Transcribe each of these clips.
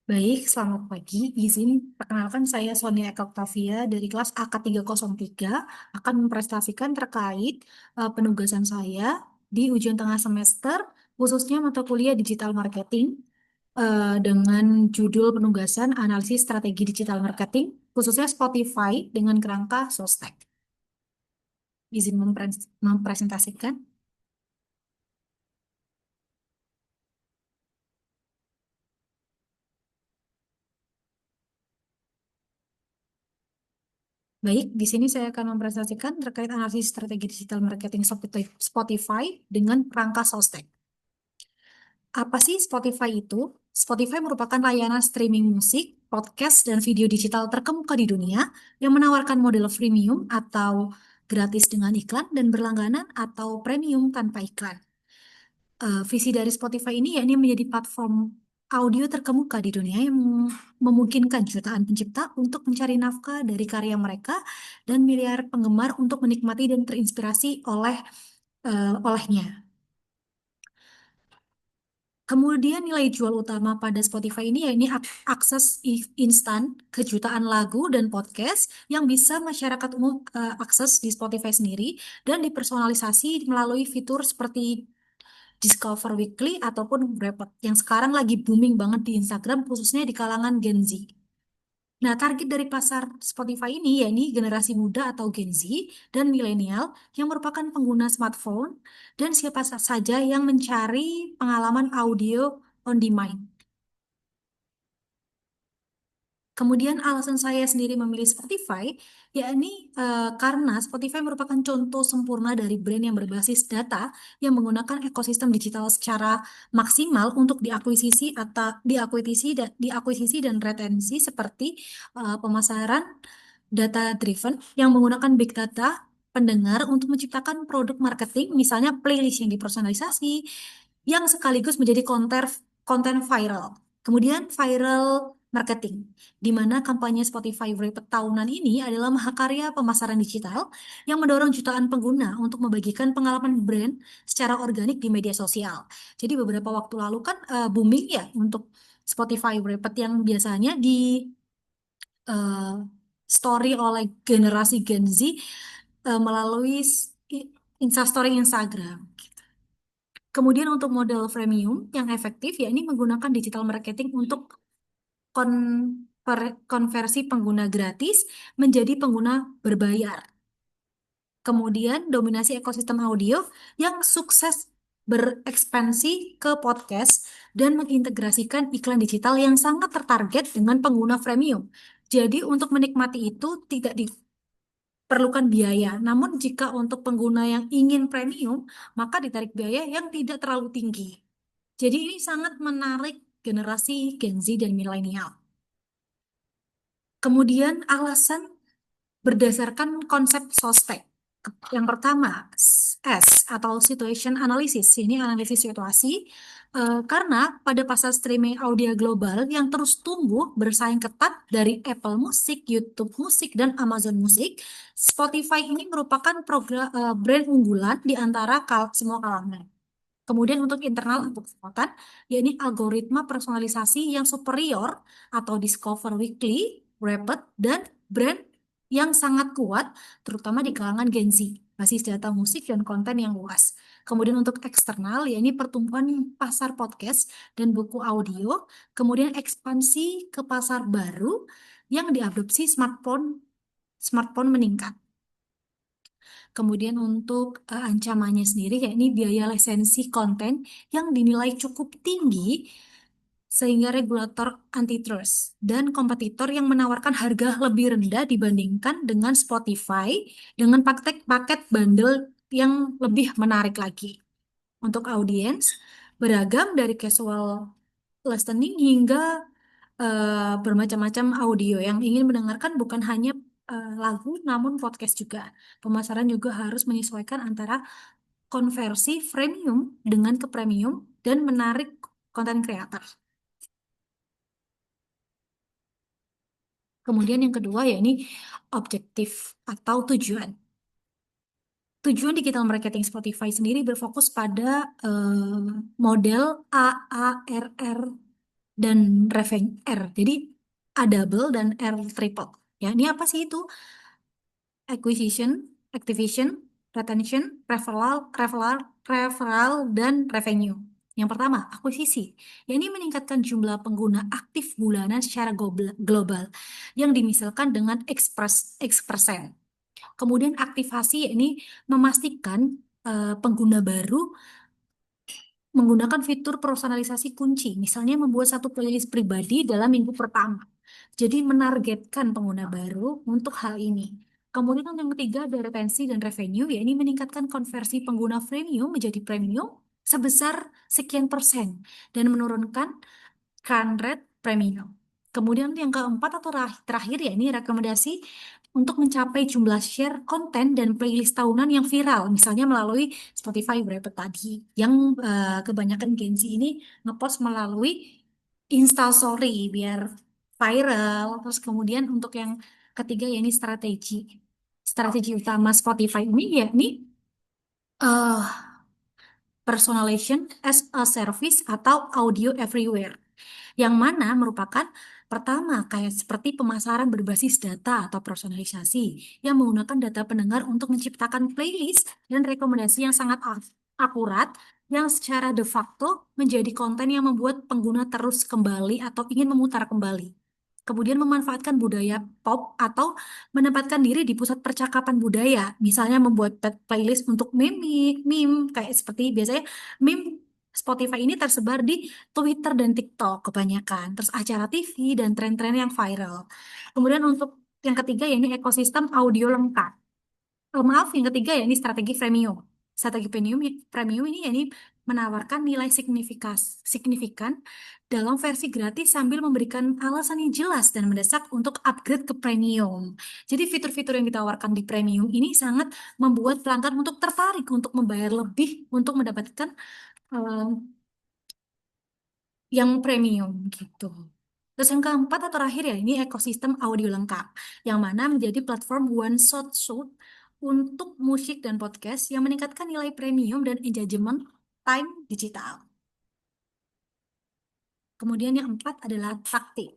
Baik, selamat pagi. Izin perkenalkan saya Sonia Eka Octavia dari kelas AK303 akan mempresentasikan terkait penugasan saya di ujian tengah semester, khususnya mata kuliah digital marketing dengan judul penugasan analisis strategi digital marketing, khususnya Spotify dengan kerangka Sostek. Izin mempresentasikan. Baik, di sini saya akan mempresentasikan terkait analisis strategi digital marketing Spotify dengan kerangka Sostek. Apa sih Spotify itu? Spotify merupakan layanan streaming musik, podcast, dan video digital terkemuka di dunia yang menawarkan model freemium atau gratis dengan iklan dan berlangganan atau premium tanpa iklan. Visi dari Spotify ini yakni menjadi platform audio terkemuka di dunia yang memungkinkan jutaan pencipta untuk mencari nafkah dari karya mereka dan miliar penggemar untuk menikmati dan terinspirasi olehnya. Kemudian nilai jual utama pada Spotify ini yakni akses instan ke jutaan lagu dan podcast yang bisa masyarakat umum akses di Spotify sendiri dan dipersonalisasi melalui fitur seperti Discover Weekly ataupun Wrapped yang sekarang lagi booming banget di Instagram khususnya di kalangan Gen Z. Nah, target dari pasar Spotify ini yakni generasi muda atau Gen Z dan milenial yang merupakan pengguna smartphone dan siapa saja yang mencari pengalaman audio on demand. Kemudian alasan saya sendiri memilih Spotify, yakni karena Spotify merupakan contoh sempurna dari brand yang berbasis data yang menggunakan ekosistem digital secara maksimal untuk diakuisisi dan retensi seperti pemasaran data driven yang menggunakan big data pendengar untuk menciptakan produk marketing, misalnya playlist yang dipersonalisasi, yang sekaligus menjadi konten viral. Kemudian viral marketing, di mana kampanye Spotify Wrapped tahunan ini adalah mahakarya pemasaran digital yang mendorong jutaan pengguna untuk membagikan pengalaman brand secara organik di media sosial. Jadi beberapa waktu lalu kan booming ya untuk Spotify Wrapped yang biasanya di eh, story oleh generasi Gen Z melalui Instastory Instagram. Kemudian untuk model freemium yang efektif, yakni menggunakan digital marketing untuk konversi pengguna gratis menjadi pengguna berbayar. Kemudian dominasi ekosistem audio yang sukses berekspansi ke podcast dan mengintegrasikan iklan digital yang sangat tertarget dengan pengguna freemium. Jadi untuk menikmati itu tidak diperlukan biaya. Namun jika untuk pengguna yang ingin premium, maka ditarik biaya yang tidak terlalu tinggi. Jadi ini sangat menarik generasi Gen Z dan milenial. Kemudian alasan berdasarkan konsep SOSTEK. Yang pertama, S atau Situation Analysis. Ini analisis situasi karena pada pasar streaming audio global yang terus tumbuh bersaing ketat dari Apple Music, YouTube Music, dan Amazon Music, Spotify ini merupakan brand unggulan di antara semua kalangan. Kemudian untuk internal untuk kekuatan, yakni algoritma personalisasi yang superior atau Discover Weekly, Rapid, dan brand yang sangat kuat, terutama di kalangan Gen Z, basis data musik dan konten yang luas. Kemudian untuk eksternal, yakni pertumbuhan pasar podcast dan buku audio, kemudian ekspansi ke pasar baru yang diadopsi smartphone meningkat. Kemudian untuk ancamannya sendiri, yakni biaya lisensi konten yang dinilai cukup tinggi sehingga regulator antitrust dan kompetitor yang menawarkan harga lebih rendah dibandingkan dengan Spotify dengan paket-paket bundle yang lebih menarik lagi. Untuk audiens, beragam dari casual listening hingga bermacam-macam audio yang ingin mendengarkan bukan hanya lagu namun podcast juga. Pemasaran juga harus menyesuaikan antara konversi freemium dengan ke premium dan menarik konten kreator. Kemudian yang kedua ya ini objektif atau tujuan. Tujuan digital marketing Spotify sendiri berfokus pada model AARR dan revenue R. Jadi A double dan R triple. Ya, ini apa sih itu? Acquisition, activation, retention, referral, dan revenue. Yang pertama, akuisisi. Ya, ini meningkatkan jumlah pengguna aktif bulanan secara global yang dimisalkan dengan X%. Kemudian aktivasi, ya ini memastikan pengguna baru menggunakan fitur personalisasi kunci, misalnya membuat satu playlist pribadi dalam minggu pertama. Jadi menargetkan pengguna baru untuk hal ini. Kemudian yang ketiga ada retensi dan revenue, ya ini meningkatkan konversi pengguna freemium menjadi premium sebesar sekian persen dan menurunkan churn rate premium. Kemudian yang keempat atau terakhir, ya ini rekomendasi untuk mencapai jumlah share konten dan playlist tahunan yang viral, misalnya melalui Spotify Wrapped tadi, yang kebanyakan Gen Z ini ngepost melalui Instastory biar viral. Terus kemudian untuk yang ketiga, ya ini strategi utama Spotify ini, ya ini eh, personalization as a service atau audio everywhere, yang mana merupakan pertama kayak seperti pemasaran berbasis data atau personalisasi yang menggunakan data pendengar untuk menciptakan playlist dan rekomendasi yang sangat akurat yang secara de facto menjadi konten yang membuat pengguna terus kembali atau ingin memutar kembali. Kemudian memanfaatkan budaya pop atau menempatkan diri di pusat percakapan budaya, misalnya membuat playlist untuk meme kayak seperti biasanya meme Spotify ini tersebar di Twitter dan TikTok kebanyakan, terus acara TV dan tren-tren yang viral. Kemudian untuk yang ketiga, ya ini ekosistem audio lengkap. Maaf, yang ketiga, ya ini strategi premium. Strategi premium ini, ya ini menawarkan nilai signifikan dalam versi gratis sambil memberikan alasan yang jelas dan mendesak untuk upgrade ke premium. Jadi fitur-fitur yang ditawarkan di premium ini sangat membuat pelanggan untuk tertarik untuk membayar lebih untuk mendapatkan eh, yang premium gitu. Terus yang keempat atau terakhir, ya ini ekosistem audio lengkap, yang mana menjadi platform one shot shoot untuk musik dan podcast yang meningkatkan nilai premium dan engagement time digital. Kemudian yang empat adalah taktik.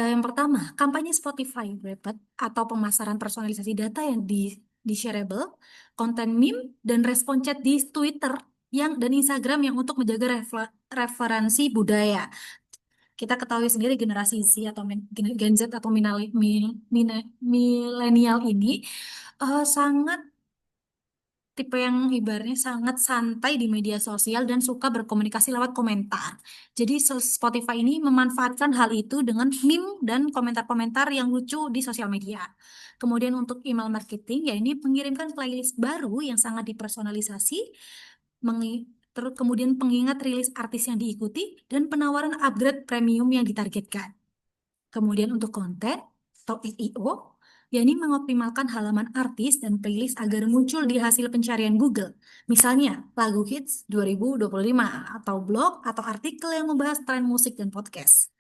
Yang pertama, kampanye Spotify Wrapped atau pemasaran personalisasi data yang di shareable, konten meme, dan respon chat di Twitter dan Instagram yang untuk menjaga referensi budaya. Kita ketahui sendiri generasi Z atau Gen Z atau milenial ini sangat tipe yang ibaratnya sangat santai di media sosial dan suka berkomunikasi lewat komentar. Jadi Spotify ini memanfaatkan hal itu dengan meme dan komentar-komentar yang lucu di sosial media. Kemudian untuk email marketing, ya ini mengirimkan playlist baru yang sangat dipersonalisasi, terus kemudian pengingat rilis artis yang diikuti, dan penawaran upgrade premium yang ditargetkan. Kemudian untuk konten atau SEO, ya ini mengoptimalkan halaman artis dan playlist agar muncul di hasil pencarian Google. Misalnya lagu hits 2025 atau blog atau artikel yang membahas tren musik dan podcast.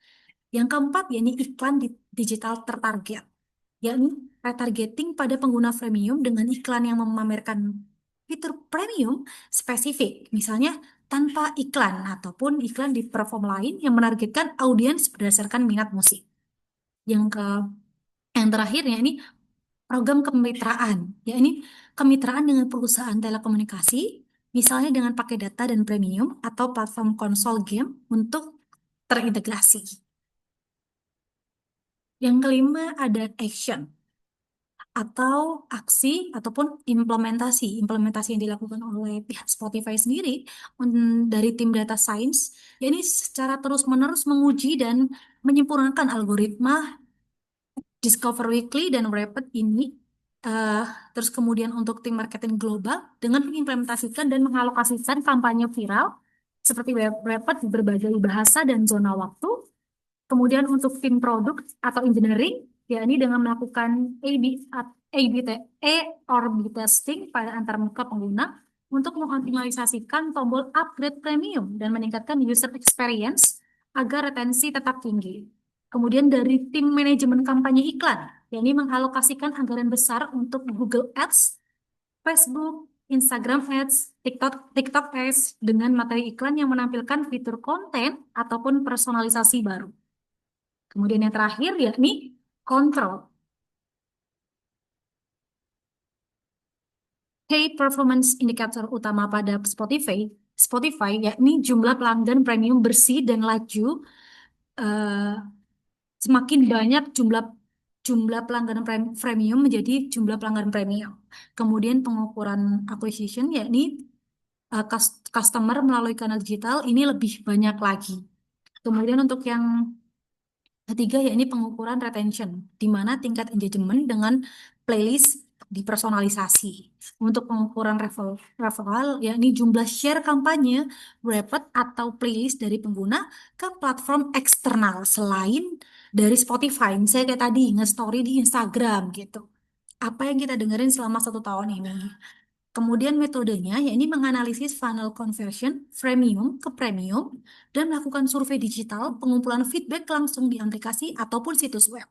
Yang keempat, yakni iklan digital tertarget, yakni retargeting pada pengguna premium dengan iklan yang memamerkan fitur premium spesifik, misalnya tanpa iklan ataupun iklan di platform lain yang menargetkan audiens berdasarkan minat musik. Yang ke yang terakhirnya ini program kemitraan. Ya ini kemitraan dengan perusahaan telekomunikasi, misalnya dengan pakai data dan premium atau platform konsol game untuk terintegrasi. Yang kelima ada action atau aksi ataupun implementasi. Implementasi yang dilakukan oleh pihak Spotify sendiri dari tim data science, ya ini secara terus-menerus menguji dan menyempurnakan algoritma Discover Weekly dan Rapid ini, eh, terus kemudian untuk tim marketing global dengan mengimplementasikan dan mengalokasikan kampanye viral seperti Rapid di berbagai bahasa dan zona waktu. Kemudian untuk tim produk atau engineering, ya ini dengan melakukan A/B testing pada antarmuka pengguna untuk mengoptimalisasikan tombol upgrade premium dan meningkatkan user experience agar retensi tetap tinggi. Kemudian dari tim manajemen kampanye iklan, yakni mengalokasikan anggaran besar untuk Google Ads, Facebook, Instagram Ads, TikTok Ads dengan materi iklan yang menampilkan fitur konten ataupun personalisasi baru. Kemudian yang terakhir yakni kontrol. Key performance indicator utama pada Spotify yakni jumlah pelanggan premium bersih dan laju. eh, Semakin banyak jumlah jumlah pelanggan premium menjadi jumlah pelanggan premium. Kemudian pengukuran acquisition yakni customer melalui kanal digital ini lebih banyak lagi. Kemudian untuk yang ketiga yakni pengukuran retention, di mana tingkat engagement dengan playlist dipersonalisasi. Untuk pengukuran referral, yakni jumlah share kampanye, rapid atau playlist dari pengguna ke platform eksternal selain dari Spotify. Misalnya kayak tadi, nge-story di Instagram gitu. Apa yang kita dengerin selama 1 tahun ini. Kemudian metodenya yakni menganalisis funnel conversion freemium ke premium dan melakukan survei digital, pengumpulan feedback langsung di aplikasi ataupun situs web.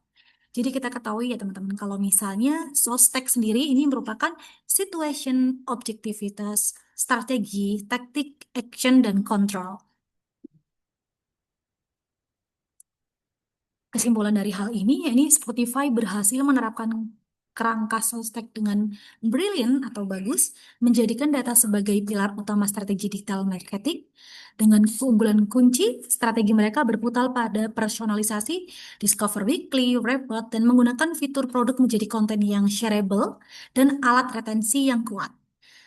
Jadi kita ketahui ya teman-teman, kalau misalnya Sostek sendiri ini merupakan situation, objektivitas, strategi, taktik, action, dan control. Kesimpulan dari hal ini, yakni Spotify berhasil menerapkan kerangka sostek dengan brilliant atau bagus, menjadikan data sebagai pilar utama strategi digital marketing. Dengan keunggulan kunci, strategi mereka berputar pada personalisasi, discover weekly, report, dan menggunakan fitur produk menjadi konten yang shareable dan alat retensi yang kuat.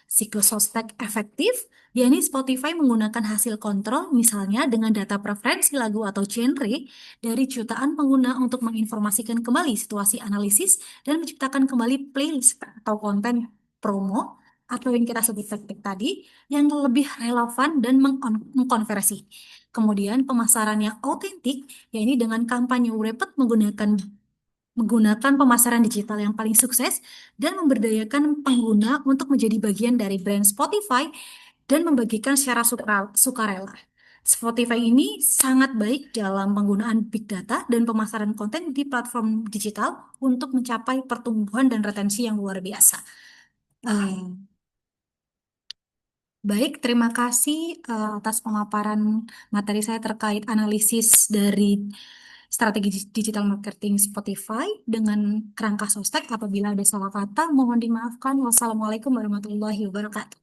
Siklus sostek efektif, yakni Spotify menggunakan hasil kontrol, misalnya dengan data preferensi lagu atau genre dari jutaan pengguna untuk menginformasikan kembali situasi analisis dan menciptakan kembali playlist atau konten promo atau yang kita sebut taktik tadi yang lebih relevan dan mengkonversi. Kemudian pemasaran yang autentik, yakni dengan kampanye rapid menggunakan pemasaran digital yang paling sukses dan memberdayakan pengguna untuk menjadi bagian dari brand Spotify dan membagikan secara sukarela. Spotify ini sangat baik dalam penggunaan big data dan pemasaran konten di platform digital untuk mencapai pertumbuhan dan retensi yang luar biasa. Eh, Baik, terima kasih atas pemaparan materi saya terkait analisis dari strategi digital marketing Spotify dengan kerangka sostek. Apabila ada salah kata, mohon dimaafkan. Wassalamualaikum warahmatullahi wabarakatuh.